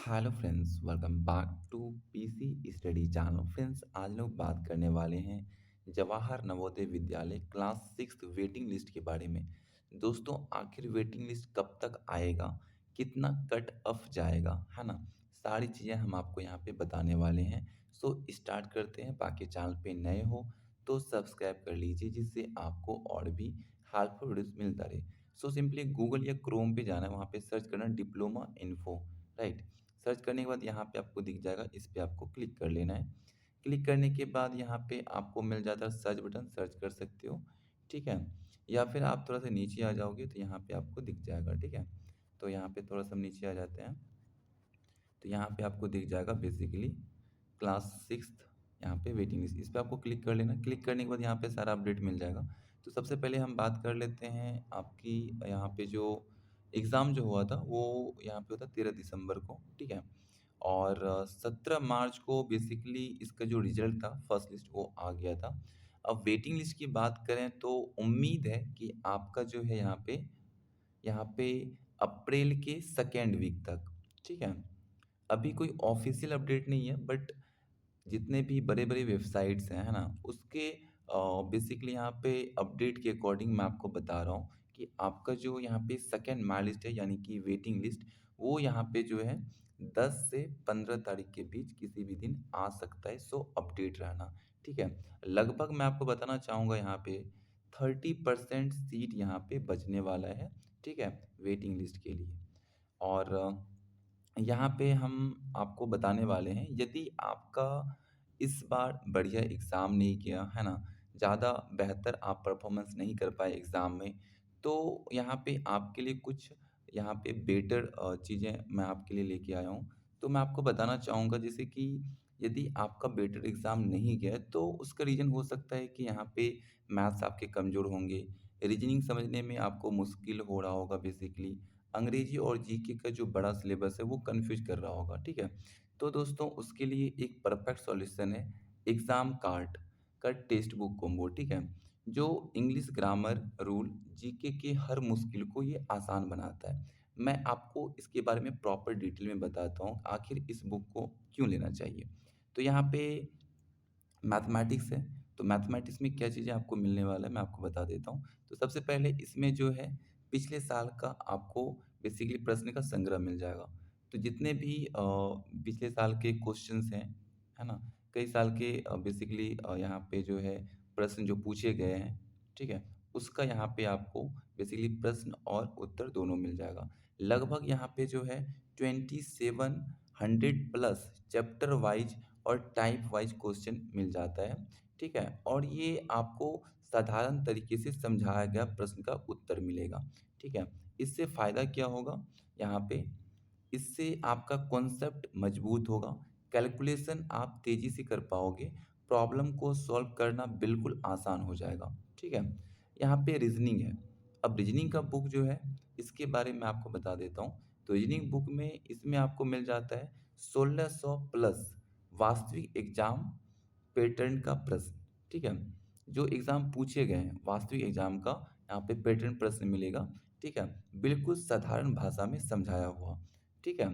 Hello friends, welcome back to PC study channel. Friends, आज लोग बात करने वाले हैं Jawahar Navodaya Vidyalaya class six waiting list के बारे में। दोस्तों, आखिर वेटिंग लिस्ट कब तक आएगा, कितना कट ऑफ जाएगा, है ना? सारी चीज़ें हम आपको यहाँ पे बताने वाले हैं। सो स्टार्ट करते हैं। बाकी चैनल पे नए हो तो सब्सक्राइब कर लीजिए, जिससे आपको और भी हेल्पफुल वीडियोस मिलता रहे। सो सिंपली गूगल या क्रोम पे जाना है, वहाँ पे सर्च करना डिप्लोमा इन्फो, राइट? सर्च करने के बाद यहाँ पे आपको दिख जाएगा, इस पे आपको क्लिक कर लेना है। क्लिक करने के बाद यहाँ पे आपको मिल जाता है सर्च बटन, सर्च कर सकते हो, ठीक है? या फिर आप थोड़ा-सा नीचे आ जाओगे तो यहाँ पे आपको दिख जाएगा, ठीक है? तो यहाँ पे थोड़ा-सा हम नीचे आ जाते हैं, तो यहाँ पे आपको दिख जाएगा बेसिकली क्लास सिक्स्थ, यहाँ पे वेटिंग लिस्ट, इस पे आपको क्लिक कर लेना। क्लिक करने के बाद यहाँ पे सारा अपडेट मिल जाएगा। तो सबसे पहले हम बात कर लेते हैं आपकी यहाँ पे जो एग्ज़ाम जो हुआ था वो यहाँ पे होता 13 दिसंबर को, ठीक है? और 17 मार्च को बेसिकली इसका जो रिज़ल्ट था फर्स्ट लिस्ट वो आ गया था। अब वेटिंग लिस्ट की बात करें तो उम्मीद है कि आपका जो है यहाँ पे अप्रैल के सेकंड वीक तक, ठीक है? अभी कोई ऑफ़िशियल अपडेट नहीं है, बट जितने भी बड़े-बड़े वेबसाइट्स हैं, है ना? उसके बेसिकली यहाँ पे अपडेट के अकॉर्डिंग मैं आपको बता रहा हूँ कि आपका जो यहाँ पे सेकंड माई लिस्ट है, यानी कि वेटिंग लिस्ट, वो यहाँ पे जो है 10 से 15 तारीख के बीच किसी भी दिन आ सकता है, सो अपडेट रहना, ठीक है? लगभग मैं आपको बताना चाहूँगा यहाँ पे 30% सीट यहाँ पे बचने वाला है, ठीक है? वेटिंग लिस्ट के लिए। और यहाँ पे हम आपको बताने वाले हैं, यदि आपका इस बार बढ़िया एग्ज़ाम नहीं गया, है ना? ज़्यादा बेहतर आप परफ़ॉर्मेंस नहीं कर पाए एग्ज़ाम में, तो यहाँ पे आपके लिए कुछ यहाँ पे बेटर चीज़ें मैं आपके लिए लेके आया हूँ। तो मैं आपको बताना चाहूँगा, जैसे कि यदि आपका बेटर एग्ज़ाम नहीं गया है, तो उसका रीज़न हो सकता है कि यहाँ पे मैथ्स आपके कमज़ोर होंगे, रीज़निंग समझने में आपको मुश्किल हो रहा होगा बेसिकली, अंग्रेजी और जीके का जो बड़ा सिलेबस है वो कंफ्यूज कर रहा होगा, ठीक है? तो दोस्तों, उसके लिए एक परफेक्ट सॉल्यूशन है एग्ज़ाम कार्ड का टेक्स्ट बुक कॉम्बो, ठीक है? जो इंग्लिश ग्रामर, रूल, जीके के हर मुश्किल को ये आसान बनाता है। मैं आपको इसके बारे में प्रॉपर डिटेल में बताता हूँ, आखिर इस बुक को क्यों लेना चाहिए। तो यहाँ पे मैथमेटिक्स है, तो मैथमेटिक्स में क्या चीज़ें आपको मिलने वाला है, मैं आपको बता देता हूँ। तो सबसे पहले इसमें जो है पिछले साल का आपको बेसिकली प्रश्न का संग्रह मिल जाएगा। तो जितने भी पिछले साल के क्वेश्चंस हैं, है ना? कई साल के बेसिकली यहाँ पे जो है प्रश्न जो पूछे गए हैं, ठीक है? उसका यहाँ पे आपको बेसिकली प्रश्न और उत्तर दोनों मिल जाएगा। लगभग यहाँ पे जो है 2700 प्लस चैप्टर वाइज़ और टाइप वाइज़ क्वेश्चन मिल जाता है, ठीक है? और ये आपको साधारण तरीके से समझाया गया प्रश्न का उत्तर मिलेगा, ठीक है? इससे फ़ायदा क्या होगा यहाँ पे? इससे आपका कॉन्सेप्ट मजबूत होगा, कैलकुलेशन आप तेज़ी से कर पाओगे, प्रॉब्लम को सॉल्व करना बिल्कुल आसान हो जाएगा, ठीक है? यहाँ पे रीज़निंग है। अब रीज़निंग का बुक जो है, इसके बारे में आपको बता देता हूँ। तो रीज़निंग बुक में इसमें आपको मिल जाता है 1600 प्लस वास्तविक एग्ज़ाम पैटर्न का प्रश्न, ठीक है? जो एग्ज़ाम पूछे गए हैं, वास्तविक एग्ज़ाम का यहाँ पे पैटर्न प्रश्न मिलेगा, ठीक है? बिल्कुल साधारण भाषा में समझाया हुआ, ठीक है?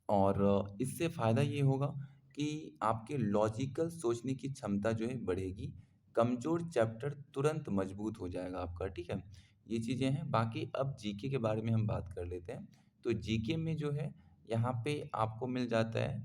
और इससे फ़ायदा ये होगा कि आपके लॉजिकल सोचने की क्षमता जो है बढ़ेगी, कमज़ोर चैप्टर तुरंत मज़बूत हो जाएगा आपका, ठीक है? ये चीज़ें हैं। बाकी अब जीके के बारे में हम बात कर लेते हैं। तो जीके में जो है, यहाँ पे आपको मिल जाता है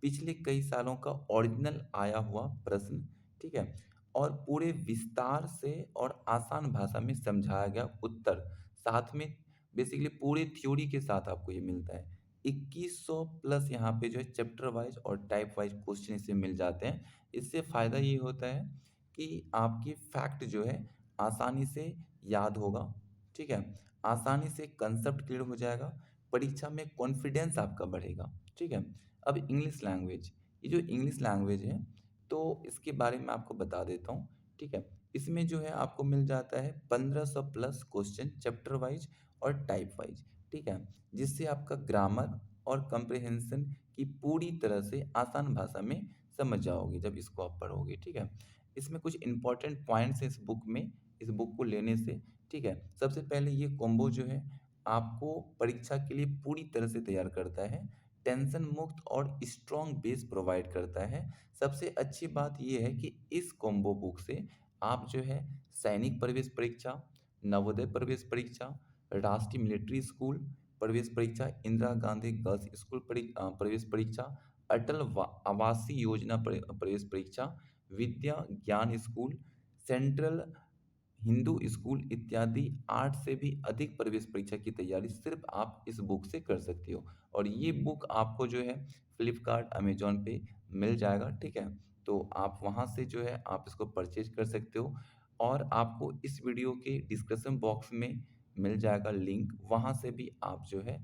पिछले कई सालों का ओरिजिनल आया हुआ प्रश्न, ठीक है? और पूरे विस्तार से और आसान भाषा में समझाया गया उत्तर, साथ में बेसिकली पूरे थ्योरी के साथ आपको ये मिलता है। 2100 प्लस यहाँ पे जो है चैप्टर वाइज़ और टाइप वाइज़ क्वेश्चन इससे मिल जाते हैं। इससे फ़ायदा ये होता है कि आपकी फैक्ट जो है आसानी से याद होगा, ठीक है? आसानी से कांसेप्ट क्लियर हो जाएगा, परीक्षा में कॉन्फिडेंस आपका बढ़ेगा, ठीक है? अब इंग्लिश लैंग्वेज, ये जो इंग्लिश लैंग्वेज है, तो इसके बारे में आपको बता देता हूँ, ठीक है? इसमें जो है आपको मिल जाता है 1500 प्लस क्वेश्चन चैप्टर वाइज़ और टाइप वाइज़, ठीक है? जिससे आपका ग्रामर और कम्प्रिहेंशन की पूरी तरह से आसान भाषा में समझ जाओगे जब इसको आप पढ़ोगे, ठीक है? इसमें कुछ इम्पोर्टेंट पॉइंट्स हैं इस बुक में, इस बुक को लेने से, ठीक है? सबसे पहले ये कॉम्बो जो है आपको परीक्षा के लिए पूरी तरह से तैयार करता है, टेंशन मुक्त और स्ट्रॉन्ग बेस प्रोवाइड करता है। सबसे अच्छी बात ये है कि इस कॉम्बो बुक से आप जो है सैनिक प्रवेश परीक्षा, नवोदय प्रवेश परीक्षा, राष्ट्रीय मिलिट्री स्कूल प्रवेश परीक्षा, इंदिरा गांधी गर्ल्स स्कूल प्रवेश परीक्षा, आवासीय योजना प्रवेश परीक्षा, विद्या ज्ञान स्कूल, सेंट्रल हिंदू स्कूल इत्यादि 8 से भी अधिक प्रवेश परीक्षा की तैयारी सिर्फ आप इस बुक से कर सकते हो। और ये बुक आपको जो है फ्लिपकार्ट, अमेज़न पे मिल जाएगा, ठीक है? तो आप वहाँ से जो है आप इसको परचेज़ कर सकते हो और आपको इस वीडियो के डिस्क्रिप्शन बॉक्स में मिल जाएगा लिंक, वहाँ से भी आप जो है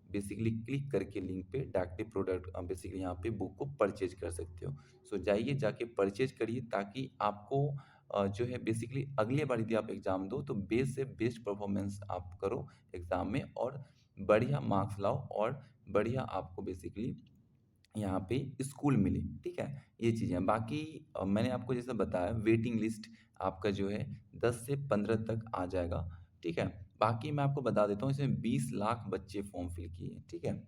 बेसिकली क्लिक करके लिंक पे डायरेक्टली प्रोडक्ट बेसिकली यहाँ पे बुक को परचेज़ कर सकते हो। सो जाइए जाके परचेज़ करिए ताकि आपको जो है बेसिकली अगली बार यदि आप एग्ज़ाम दो तो बेस्ट से बेस्ट परफॉर्मेंस आप करो एग्ज़ाम में और बढ़िया मार्क्स लाओ और बढ़िया आपको बेसिकली यहाँ पे स्कूल मिले, ठीक है? ये चीज़ें हैं। बाकी मैंने आपको जैसा बताया वेटिंग लिस्ट आपका जो है 10 से 15 तक आ जाएगा, ठीक है? बाकी मैं आपको बता देता हूँ इसमें 20 लाख बच्चे फॉर्म फिल किए हैं, ठीक है?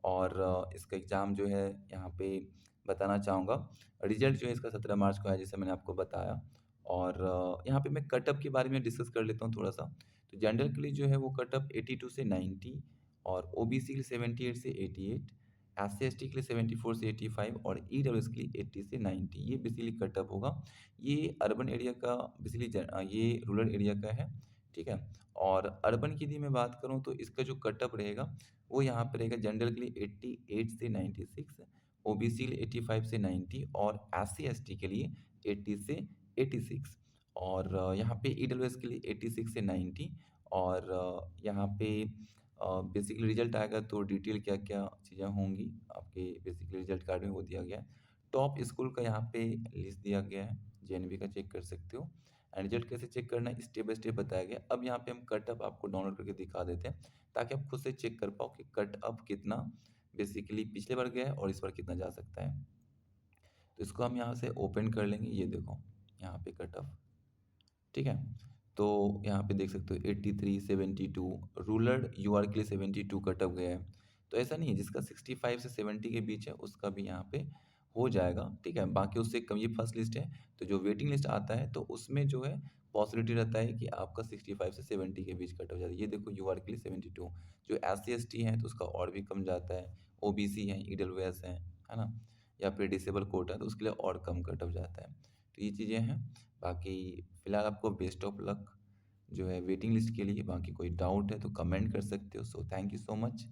और इसका एग्ज़ाम जो है यहाँ पे बताना चाहूँगा, रिज़ल्ट जो है इसका 17 मार्च को है जैसे मैंने आपको बताया और यहाँ पे मैं कट ऑफ के बारे में डिस्कस कर लेता हूँ थोड़ा-सा। तो जनरल के लिए जो है वो कट ऑफ 82 से 90 और ओबीसी के लिए 78 से 88 एससी-एसटी के लिए 74 से 85 और ईडब्ल्यूएस के लिए 80 से 90 ये बेसिकली कट ऑफ होगा। ये अर्बन एरिया का बेसिकली ये रूरल एरिया का है, ठीक है? और अर्बन की यदि मैं बात करूँ तो इसका जो कट ऑफ रहेगा, वो यहाँ पे रहेगा जनरल के लिए 88 से 96, ओबीसी के लिए 85 से 90 और एससी-एसटी के लिए 80 से 86 और यहाँ पे ईडब्ल्यूएस के लिए 86 से 90 और यहाँ पे बेसिकली रिजल्ट आएगा तो डिटेल क्या-क्या चीज़ें होंगी, आपके बेसिकली रिजल्ट कार्ड में वो दिया गया है। टॉप स्कूल का यहाँ पे लिस्ट दिया गया है, जेएनवी का चेक कर सकते हो एंड रिजल्ट कैसे चेक करना है स्टेप बाय स्टेप बताया गया है। अब यहाँ पे हम कट ऑफ आपको डाउनलोड करके दिखा देते हैं, ताकि आप खुद से चेक कर पाओ कि कट ऑफ कितना बेसिकली पिछले बार गया है और इस बार कितना जा सकता है। तो इसको हम यहाँ से ओपन कर लेंगे, ये देखो, यहाँ पे कट ऑफ, ठीक है? तो यहाँ पे देख सकते हो 83, 72 रूरल यूआर के लिए 72 कट ऑफ गया है। तो ऐसा नहीं है जिसका 65 से 70 के बीच है उसका भी यहाँ पे हो जाएगा, ठीक है? बाकी उससे कम ये फर्स्ट लिस्ट है, तो जो वेटिंग लिस्ट आता है तो उसमें जो है पॉसिबिलिटी रहता है कि आपका 65 से 70 के बीच कट ऑफ जाता है। ये देखो यूआर के लिए 72 जो एससी-एसटी हैं तो उसका और भी कम जाता है, ओबीसी हैं, ईडब्ल्यूएस हैं, है ना? या फिर डिसेबल कोटा है तो उसके लिए और कम कट ऑफ जाता है। तो ये चीज़ें हैं। बाकी फ़िलहाल आपको बेस्ट ऑफ लक जो है वेटिंग लिस्ट के लिए। बाकी कोई डाउट है तो कमेंट कर सकते हो। So thank you so much.